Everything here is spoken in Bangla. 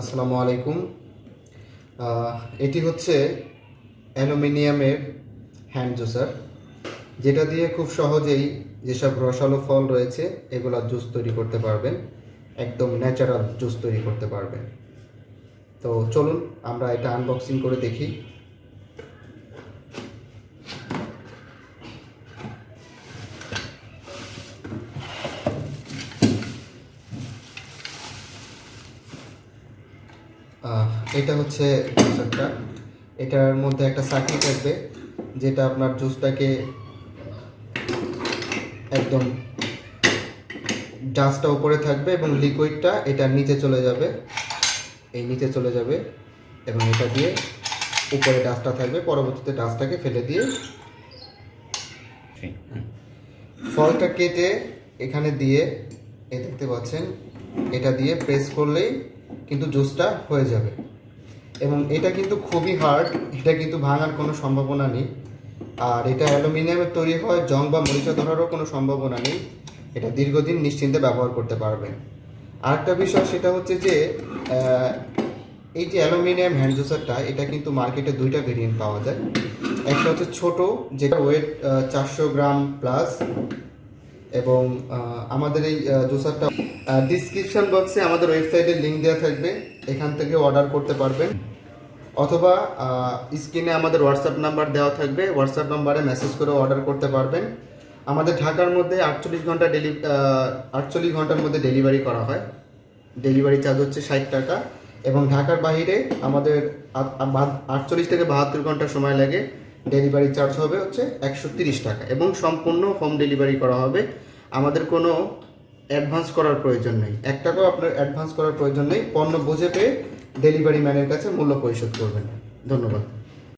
আসসালামু আলাইকুম। এটি হচ্ছে অ্যালুমিনিয়ামের হ্যান্ড জুসার, যেটা দিয়ে খুব সহজেই যেসব রসালো ফল রয়েছে এগুলো জুস তৈরি করতে পারবেন, একদম ন্যাচারাল জুস তৈরি করতে পারবেন। তো চলুন আমরা এটা আনবক্সিং করে দেখি। এটা হচ্ছে জুসারটা। এটার মধ্যে একটা সাকি থাকবে, যেটা আপনার জুসটাকে একদম ডাস্টটা উপরে থাকবে এবং লিকুইডটা এটার নিচে চলে যাবে, এই নিচে চলে যাবে এবং এটা দিয়ে উপরে ডাস্টটা থাকবে। পরবর্তীতে ডাস্টটাকে ফেলে দিয়ে ফলটা কেটে এখানে দিয়ে এই দেখতে পাচ্ছেন, এটা দিয়ে প্রেস করলেই কিন্তু জুসটা হয়ে যাবে। এবং এটা কিন্তু খুবই হার্ড, এটা কিন্তু ভাঙার কোনো সম্ভাবনা নেই। আর এটা অ্যালুমিনিয়ামের তৈরি হয়, জং বা মরিচা ধরারও কোনো সম্ভাবনা নেই। এটা দীর্ঘদিন নিশ্চিন্তে ব্যবহার করতে পারবেন। আরেকটা বিষয় সেটা হচ্ছে যে এই যে অ্যালুমিনিয়াম হ্যান্ড জুসারটা, এটা কিন্তু মার্কেটে দুইটা ভেরিয়েন্ট পাওয়া যায়। একটা হচ্ছে ছোট, যেটা ওয়েট 400 গ্রাম প্লাস, এবং আমাদের এই জুসারটা ডিসক্রিপশন বক্সে আমাদের ওয়েবসাইটের লিঙ্ক দেওয়া থাকবে, এখান থেকে অর্ডার করতে পারবেন। অথবা স্ক্রিনে আমাদের হোয়াটসঅ্যাপ নাম্বার দেওয়া থাকবে, হোয়াটসঅ্যাপ নাম্বারে মেসেজ করে অর্ডার করতে পারবেন। আমাদের ঢাকার মধ্যে 48 ঘন্টার মধ্যে ডেলিভারি করা হয়। ডেলিভারি চার্জ হচ্ছে 60 টাকা, এবং ঢাকার বাইরে আমাদের 48 থেকে 72 ঘন্টা সময় লাগে। ডেলিভারি চার্জ হবে হচ্ছে 130 টাকা, এবং সম্পূর্ণ হোম ডেলিভারি করা হবে। আমাদের কোনো অ্যাডভান্স করার প্রয়োজন নেই, 1 টাকাও আপনার অ্যাডভান্স করার প্রয়োজন নেই। পণ্য বুঝে পেয়ে ডেলিভারি ম্যানের কাছে মূল্য পরিশোধ করবেন। ধন্যবাদ।